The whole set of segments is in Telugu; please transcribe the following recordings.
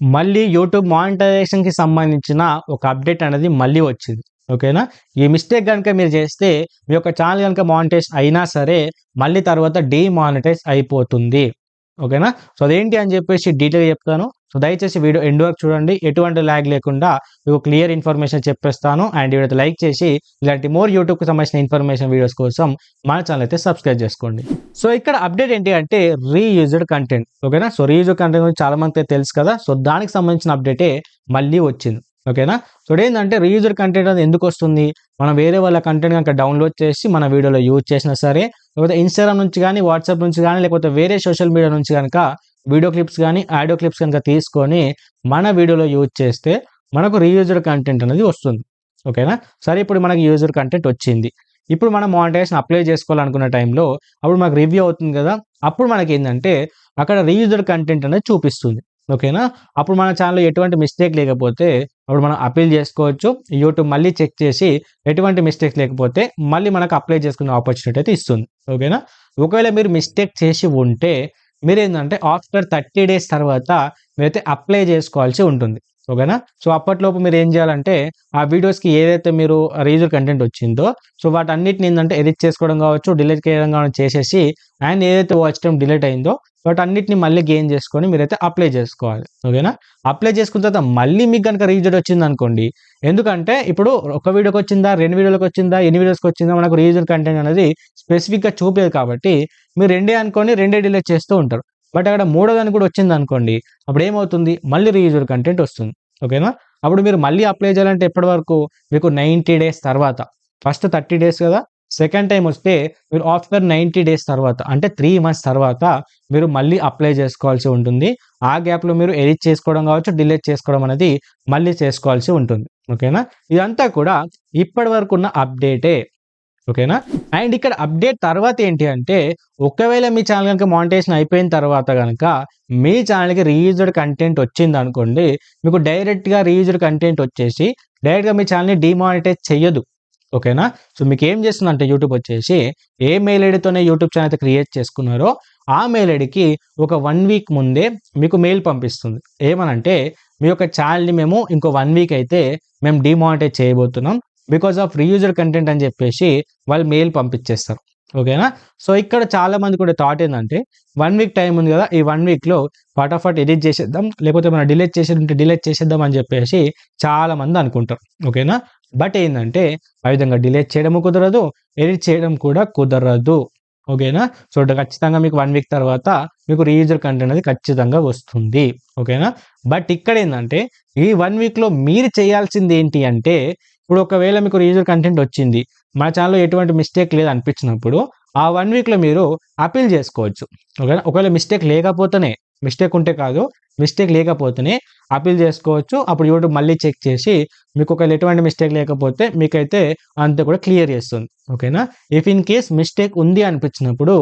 మళ్ళీ యూట్యూబ్ మానిటైజేషన్‌కి సంబంధించిన ఒక అప్డేట్ అనేది మళ్ళీ వచ్చింది. ఓకేనా? ఈ మిస్టేక్ గనుక మీరు చేస్తే మీ యొక్క ఛానెల్ గనుక మానిటైజ్ అయినా సరే మళ్ళీ తర్వాత డీమానిటైజ్ అయిపోతుంది. ఓకేనా? సో, అదేంటి అని చెప్పేసి డీటెయిల్‌గా చెప్తాను. సో, దయచేసి వీడియో ఎండ్ వరకు చూడండి. ఎటువంటి ల్యాగ్ లేకుండా మీకు క్లియర్ ఇన్ఫర్మేషన్ చెప్పేస్తాను. అండ్ వీడియోని లైక్ చేసి ఇలాంటి మోర్ యూట్యూబ్‌కి సంబంధించిన ఇన్ఫర్మేషన్ వీడియోస్ కోసం మన ఛానెల్ అయితే సబ్స్క్రైబ్ చేసుకోండి. సో, ఇక్కడ అప్డేట్ ఏంటి అంటే రీయూజ్డ్ కంటెంట్. ఓకేనా? సో, రీయూజ్డ్ కంటెంట్ గురించి చాలా మందికి తెలుసు కదా! సో, దానికి సంబంధించిన అప్డేటే మళ్ళీ వచ్చింది. ఓకేనా? సో, ఇదేంటంటే రీయూజ్డ్ కంటెంట్ అనేది ఎందుకొస్తుంది? మనం వేరే వాళ్ళ కంటెంట్ గనుక డౌన్‌లోడ్ చేసి మన వీడియోలో యూజ్ చేసినా సరే, లేకపోతే ఇన్‌స్టాగ్రామ్ నుంచి గాని, వాట్సాప్ నుంచి గాని, లేకపోతే వేరే సోషల్ మీడియా నుంచి గనక వీడియో క్లిప్స్ గాని, ఆడియో క్లిప్స్ గనక తీసుకొని మన వీడియోలో యూజ్ చేస్తే మనకు రీయూజ్డ్ కంటెంట్ అనేది వస్తుంది. ఓకేనా? సరే, ఇప్పుడు మనకి యూజ్డ్ కంటెంట్ వచ్చింది. ఇప్పుడు మనం మానిటైజేషన్ అప్లై చేసుకోవాలనుకున్న టైంలో అప్పుడు మనకు రివ్యూ అవుతుంది కదా! అప్పుడు మనకేందంటే అక్కడ రీయూజ్డ్ కంటెంట్ అనేది చూపిస్తుంది. ఓకేనా? అప్పుడు మన ఛానెల్‌లో ఎటువంటి మిస్టేక్ లేకపోతే అప్పుడు మనం అప్పీల్ చేసుకోవచ్చు. యూట్యూబ్ మళ్ళీ చెక్ చేసి ఎటువంటి మిస్టేక్స్ లేకపోతే మళ్ళీ మనకు అప్లై చేసుకునే ఆపర్చునిటీ అయితే ఇస్తుంది. ఓకేనా? ఒకవేళ మీరు మిస్టేక్ చేసి ఉంటే మీరేందంటే ఆఫ్టర్ 30 డేస్ తర్వాత మీరైతే అప్లై చేసుకోవాల్సి ఉంటుంది. ఓకేనా? సో, అప్పటిలోపు మీరేం చేయాలంటే ఆ వీడియోస్‌కి ఏదైతే మీరు రీయూజ్డ్ కంటెంట్ వచ్చిందో సో, వాటన్నిటిని ఏందంటే ఎడిట్ చేసుకోవడం కావచ్చు, డిలీట్ చేయడం కావచ్చు చేసేసి అండ్ ఏదైతే వాచ్ టైమ్ డిలీట్ అయిందో వాటన్నిటిని మళ్ళీ గెయిన్ చేసుకొని మీరైతే అప్లై చేసుకోవాలి. ఓకేనా? అప్లై చేసుకున్న తర్వాత మళ్ళీ మీకు గనుక రీయూజ్డ్ వచ్చిందనుకోండి. ఎందుకంటే ఇప్పుడు ఒక వీడియోకి వచ్చిందా, 2 వీడియోలకి వచ్చిందా, ఎన్ని వీడియోస్‌కి వచ్చిందా మనకు రీయూజ్డ్ కంటెంట్ అనేది స్పెసిఫిక్‌గా చూపియదు కాబట్టి మీరు రెండే అనుకోని రెండే డిలీట్ చేస్తూ ఉంటారు. బట్ అక్కడ మూడోదానికి కూడా వచ్చిందనుకోండి అప్పుడేమవుతుంది మళ్ళీ రీయూజ్డ్ కంటెంట్ వస్తుంది. ఓకేనా? అప్పుడు మీరు మళ్ళీ అప్లై చేయాలంటే ఎప్పటి వరకు మీకు 90 డేస్ తర్వాత. ఫస్ట్ 30 డేస్ కదా! సెకండ్ టైమ్ వస్తే మీరు ఆఫ్టర్ 90 డేస్ తర్వాత అంటే 3 మంత్స్ తర్వాత మీరు మళ్ళీ అప్లై చేసుకోవాల్సి ఉంటుంది. ఆ గ్యాప్‌లో మీరు ఎడిట్ చేసుకోవడం కావచ్చు, డిలీట్ చేసుకోవడం అనేది మళ్ళీ చేసుకోవాల్సి ఉంటుంది. ఓకేనా? ఇదంతా కూడా ఇప్పటి వరకున్న అప్డేటే. ఓకేనా? అండ్ ఇక్కడ అప్డేట్ తర్వాత ఏంటి అంటే ఒకవేళ మీ ఛానెల్ గనుక మానిటైజేషన్ అయిపోయిన తర్వాత గనక మీ ఛానెల్‌కి రీయూజ్డ్ కంటెంట్ వచ్చిందనుకోండి. మీకు డైరెక్ట్‌గా రీయూజ్డ్ కంటెంట్ వచ్చేసి డైరెక్ట్‌గా మీ ఛానెల్‌ని డీమానిటైజ్ చెయ్యదు. ఓకేనా? సో, మీకేం చేస్తుందంటే యూట్యూబ్ వచ్చేసి ఏ మెయిల్ ఐడీతోనే యూట్యూబ్ ఛానెల్ అయితే క్రియేట్ చేసుకున్నారో ఆ మెయిల్ ఐడీకి ఒక 1 వీక్ ముందే మీకు మెయిల్ పంపిస్తుంది. ఏమనంటే మీ యొక్క ఛానెల్‌ని మేము ఇంకో 1 వీక్ అయితే మేము డీమానిటైజ్ చేయబోతున్నాం. బికాస్ ఆఫ్ రీయూజ్డ్ కంటెంట్ అని చెప్పేసి వాళ్ళు మెయిల్ పంపించేస్తారు. ఓకేనా? సో, ఇక్కడ చాలా మందికి ఉండే థాట్ ఏందంటే 1 వీక్ టైమ్ ఉంది కదా! ఈ 1 వీక్‌లో ఫటాఫట్ ఎడిట్ చేసేద్దాం. లేకపోతే మనం డిలీట్ చేసేది ఉంటే డిలీట్ చేసేద్దాం అని చెప్పేసి చాలా మంది అనుకుంటారు. ఓకేనా? బట్ ఏందంటే ఆ విధంగా డిలీట్ చేయడము కుదరదు. ఎడిట్ చేయడం కూడా కుదరదు. ఓకేనా? సో, ఖచ్చితంగా మీకు 1 వీక్ తర్వాత మీకు రీయూజ్డ్ కంటెంట్ అనేది ఖచ్చితంగా వస్తుంది. ఓకేనా? బట్ ఇక్కడేందంటే ఈ 1 వీక్‌లో మీరు చేయాల్సింది ఏంటి అంటే ఇప్పుడు ఒకవేళ మీకు రీయూజ్డ్ కంటెంట్ వచ్చింది. మన ఛానెల్‌లో ఎటువంటి మిస్టేక్ లేదు అనిపించినప్పుడు ఆ 1 వీక్‌లో మీరు అప్పీల్ చేసుకోవచ్చు. ఓకేనా? ఒకవేళ మిస్టేక్ లేకపోతేనే మిస్టేక్ ఉంటే కాదు. మిస్టేక్ లేకపోతేనే అప్పీల్ చేసుకోవచ్చు. అప్పుడు యూట్యూబ్ మళ్ళీ చెక్ చేసి మీకు ఒకవేళ ఎటువంటి మిస్టేక్ లేకపోతే మీకైతే అంతా కూడా క్లియర్ చేస్తుంది. ఓకేనా? ఇఫ్ ఇన్ కేస్ మిస్టేక్ ఉంది అనిపించినప్పుడు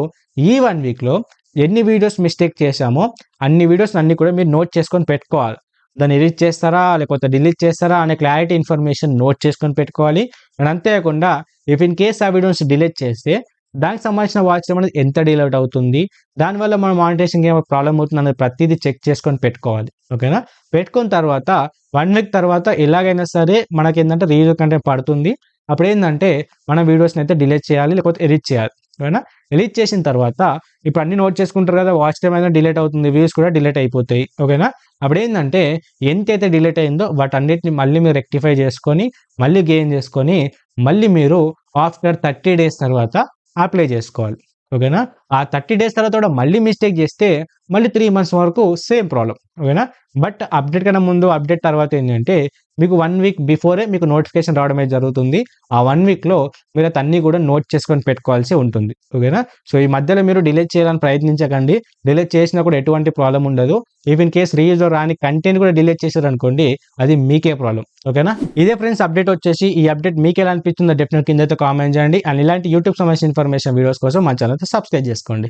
ఈ 1 వీక్‌లో ఎన్ని వీడియోస్ మిస్టేక్ చేశామో అన్ని వీడియోస్ అన్నీ కూడా మీరు నోట్ చేసుకొని పెట్టుకోవాలి. దాన్ని ఎడిట్ చేస్తారా? లేకపోతే డిలీట్ చేస్తారా? అనే క్లారిటీ ఇన్ఫర్మేషన్ నోట్ చేసుకొని పెట్టుకోవాలి. అండ్ అంతేకాకుండా ఇఫ్ ఇన్ కేస్ ఆ వీడియోస్ డిలీట్ చేస్తే దానికి సంబంధించిన వాచ్ టైమ్ అనేది ఎంత డిలీట్ అవుతుంది? దానివల్ల మన మానిటైజేషన్‌కి ఏమైనా ప్రాబ్లమ్ అవుతుందనేది ప్రతీదీ చెక్ చేసుకొని పెట్టుకోవాలి. ఓకేనా? పెట్టుకున్న తర్వాత 1 వీక్ తర్వాత ఎలాగైనా సరే మనకేందంటే రీయూజ్డ్ కంటెంట్ పడుతుంది. అప్పుడేందంటే మన వీడియోస్‌ని అయితే డిలీట్ చేయాలి. లేకపోతే ఎడిట్ చేయాలి. ఓకేనా? ఎడిట్ చేసిన తర్వాత ఇప్పుడు అన్నీ నోట్ చేసుకుంటారు కదా! వాచ్ టైమ్ అనేది డిలీట్ అవుతుంది. వ్యూస్ కూడా డిలీట్ అయిపోతాయి. ఓకేనా? అప్పుడేందంటే ఎంతైతే డిలీట్ అయిందో వాటన్నిటిని మళ్ళీ మీరు రెక్టిఫై చేసుకొని, మళ్ళీ గెయిన్ చేసుకొని, మళ్ళీ మీరు ఆఫ్టర్ 30 డేస్ తర్వాత అప్లై చేసుకోవాలి. ఓకేనా? ఆ 30 డేస్ తర్వాత కూడా మళ్ళీ మిస్టేక్ చేస్తే మళ్ళీ 3 మంత్స్ వరకు సేమ్ ప్రాబ్లమ్. ఓకేనా? బట్ అప్డేట్ కన్నా ముందు అప్డేట్ తర్వాత ఏంటంటే మీకు 1 వీక్ బిఫోరే మీకు నోటిఫికేషన్ రావడమే జరుగుతుంది. ఆ 1 వీక్‌లో మీరైతే అన్నీ కూడా నోట్ చేసుకొని పెట్టుకోవాల్సి ఉంటుంది. ఓకేనా? సో, ఈ మధ్యలో మీరు డిలీట్ చేయాలని ప్రయత్నించకండి. డిలీట్ చేసినా కూడా ఎటువంటి ప్రాబ్లమ్ ఉండదు. ఇఫ్ ఇన్ కేస్ రీయూజ్డ్ రాని కంటెంట్ కూడా డిలీట్ చేశారనుకోండి అది మీకే ప్రాబ్లమ్. ఓకేనా? ఇదే ఫ్రెండ్స్ అప్డేట్ వచ్చేసి ఈ అప్డేట్ మీకెలా అనిపించిందో డెఫినెట్‌గా కిందైతే కామెంట్ చేయండి. అండ్ ఇలాంటి యూట్యూబ్ సంబంధించిన ఇన్ఫర్మేషన్ వీడియోస్ కోసం మా ఛానెల్‌ని సబ్స్క్రైబ్ చేసుకోండి.